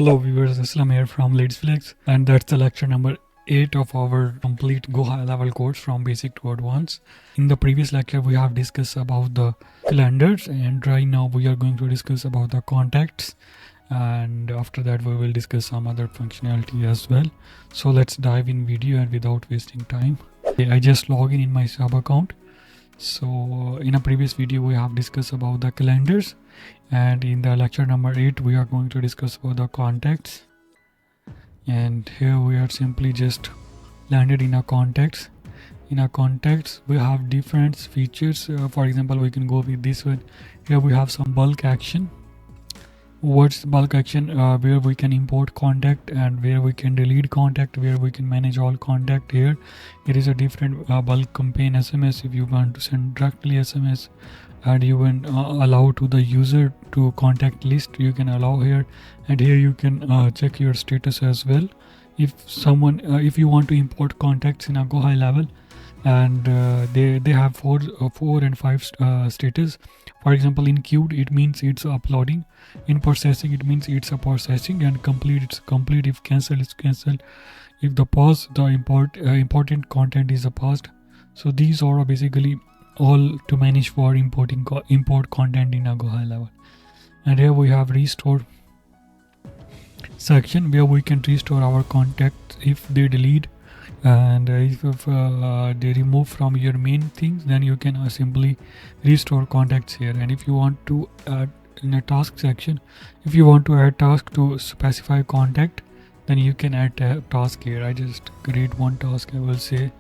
Hello viewers, Islam here from Leads Flex, and that's the lecture number 8 of our complete Go High Level course from basic to advanced. In the previous lecture we have discussed about the calendars, and right now we are going to discuss about the contacts, and after that we will discuss some other functionality as well. So let's dive in video and without wasting time. I just log in my sub account. So in a previous video we have discussed about the calendars, and in the lecture number 8 we are going to discuss about the contacts. And here we are simply just landed in a contacts. In a contacts we have different features. For example, we can go with this one. Here we have some bulk action. What's bulk action? Where we can import contact and where we can delete contact, where we can manage all contact. Here it is a different bulk campaign SMS. If you want to send directly SMS and you can allow to the user to contact list, you can allow here, and here you can check your status as well. If someone if you want to import contacts in a Go High Level, and they have 4 and 5 status. For example, in queued it means it's uploading, in processing it means it's a processing, and complete it's complete, if cancel it's cancelled, if the pause the important content is a paused. So these are basically all to manage for import content in a Go High Level. And here we have restore section, where we can restore our contacts if they delete, and if they remove from your main things, then you can simply restore contacts here. And if you want to add in a task section, if you want to add task to specify contact, then you can add a task here. I just create one task. I will say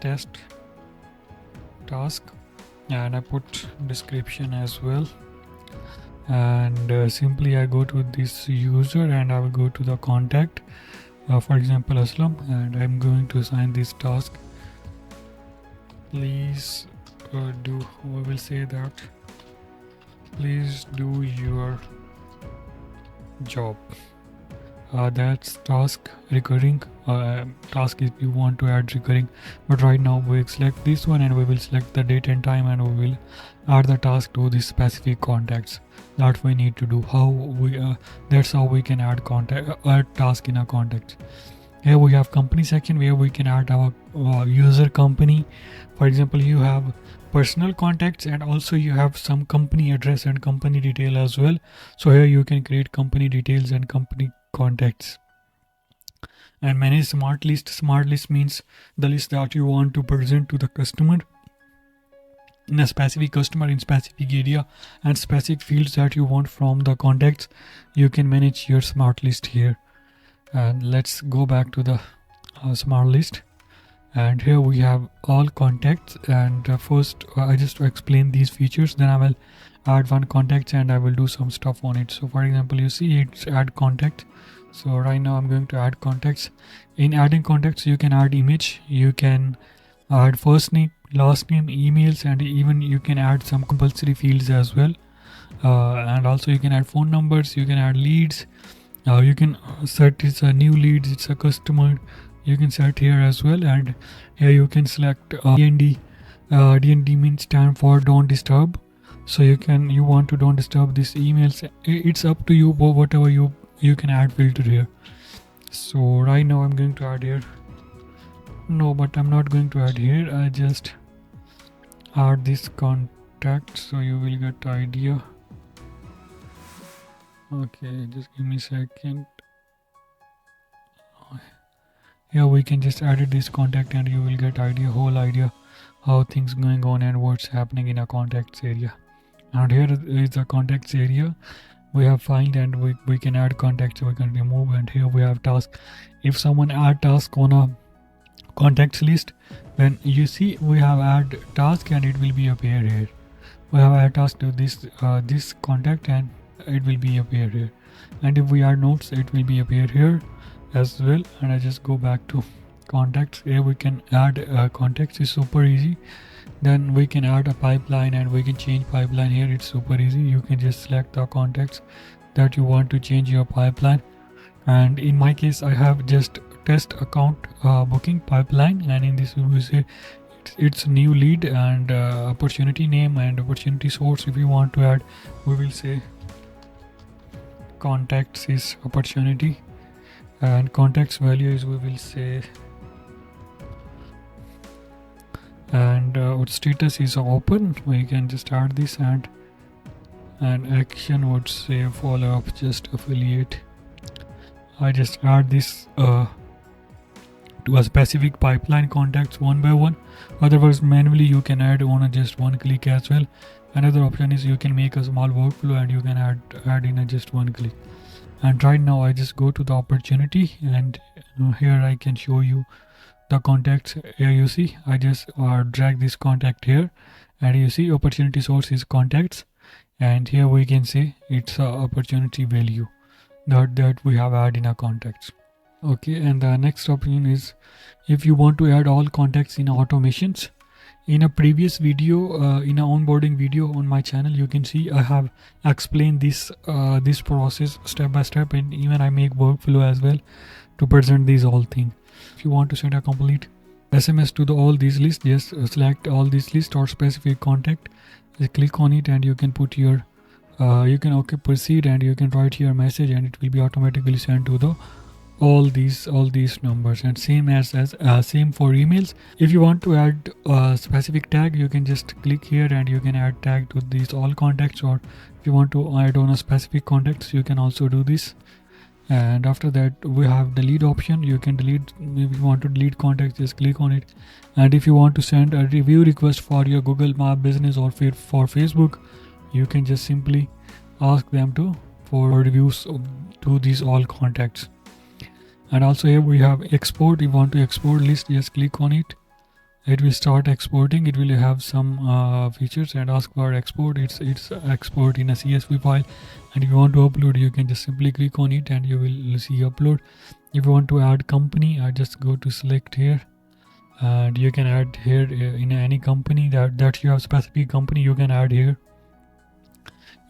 test task, and I put description as well, and simply I go to this user and I will go to the contact, for example Aslam, and I'm going to assign this task. Please we will say that please do your job. That's task recurring task if you want to add recurring, but right now we select this one and we will select the date and time, and we will add the task to this specific contacts that we need to do. How we that's how we can add task in our contacts. Here we have company section, where we can add our user company. For example, you have personal contacts and also you have some company address and company detail as well. So here you can create company details and company contacts. And manage smart list. Smart list means the list that you want to present to the customer in a specific customer in specific area, and specific fields that you want from the contacts. You can manage your smart list here. And let's go back to the smart list, and here we have all contacts. And first I just explain these features, then I will add one contact and I will do some stuff on it. So for example, you see it's add contact. So right now I'm going to add contacts. In adding contacts, you can add image, you can add first name, last name, emails, and even you can add some compulsory fields as well. And also you can add phone numbers, you can add leads, you can set it's a new leads, it's a customer, you can set here as well. And here you can select DND. DND means stand for don't disturb. So you want to don't disturb these emails. It's up to you, whatever you can add filter here. So right now I'm going to add here. No, but I'm not going to add here. I just add this contact, so you will get idea. Okay, just give me a second. Here we can just add this contact and you will get whole idea how things going on and what's happening in a contacts area. And here is the contacts area. We have find, and we can add contacts, we can remove. And here we have task. If someone add task on a contacts list, when you see we have add task and it will be appear here. We have add task to this contact and it will be appear here. And if we add notes, it will be appear here as well. And I just go back to contacts. Here we can add contacts, is super easy. Then we can add a pipeline and we can change pipeline. Here it's super easy. You can just select the contacts that you want to change your pipeline. And in my case, I have just test account booking pipeline, and in this we will say it's new lead and opportunity name and opportunity source. If you want to add, we will say contacts is opportunity, and contacts value is, we will say, and our status is open. We can just add this, and action would say follow up, just affiliate. I just add this to a specific pipeline contacts one by one. Otherwise, manually you can add on a just one click as well. Another option is you can make a small workflow and you can add in a just one click. And right now I just go to the opportunity, and here I can show you the contacts. Here you see I just drag this contact here, and you see opportunity source is contacts, and here we can say it's a opportunity value that we have added in our contacts. Okay, and the next option is if you want to add all contacts in automations. In a previous video, in an onboarding video on my channel, you can see I have explained this this process step by step, and even I make workflow as well to present these all things. If you want to send a complete SMS to all these lists, just select all these lists or specific contact. Just click on it, and you can put your you can proceed, and you can write your message, and it will be automatically sent to the all these numbers. And same as same for emails. If you want to add a specific tag, you can just click here and you can add tag to these all contacts, or if you want to add on a specific contacts, you can also do this. And after that we have delete option. You can delete, if you want to delete contacts, just click on it. And if you want to send a review request for your Google My Business or for Facebook, you can just simply ask them for reviews to these all contacts. And also here we have export. If you want to export list, just click on it. It will start exporting. It will have some features and ask for export. It's export in a CSV file. And if you want to upload, you can just simply click on it and you will see upload. If you want to add company, I just go to select here, and you can add here in any company that you have specific company, you can add here.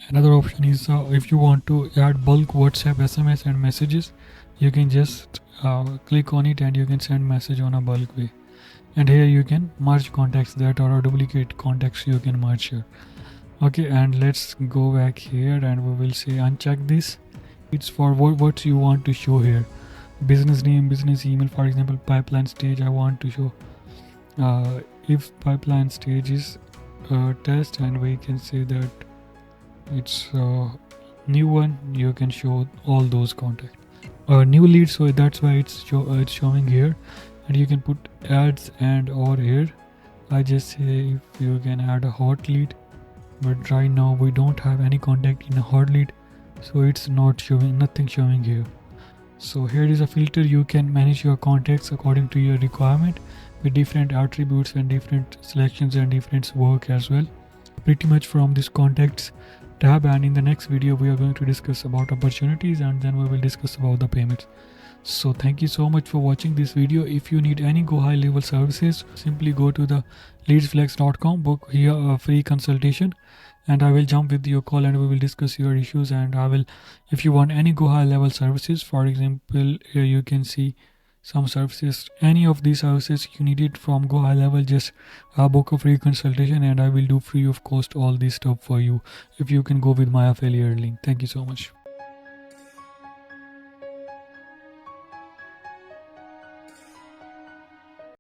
Another option is if you want to add bulk WhatsApp, SMS and messages, you can just click on it and you can send message on a bulk way. And here you can merge contacts that are duplicate contacts, you can merge here. Okay, and let's go back here and we will say uncheck this. It's for what you want to show here. Business name, business email, for example, pipeline stage. I want to show if pipeline stage is test, and we can say that it's new one, you can show all those contacts. New lead, so that's why it's showing here. And you can put ads and or here. I just say if you can add a hot lead, but right now we don't have any contact in a hot lead, so it's not showing, nothing showing here. So here is a filter. You can manage your contacts according to your requirement with different attributes and different selections and different work as well. Pretty much from this contacts tab, and in the next video we are going to discuss about opportunities, and then we will discuss about the payments. So thank you so much for watching this video. If you need any GoHighLevel services, simply go to the leadsflex.com, book here a free consultation, and I will jump with your call and we will discuss your issues. And I will, if you want any GoHighLevel services, for example, here you can see some services, any of these services you need it from GoHighLevel, just book a free consultation and I will do free of cost all this stuff for you if you can go with my affiliate link. Thank you so much.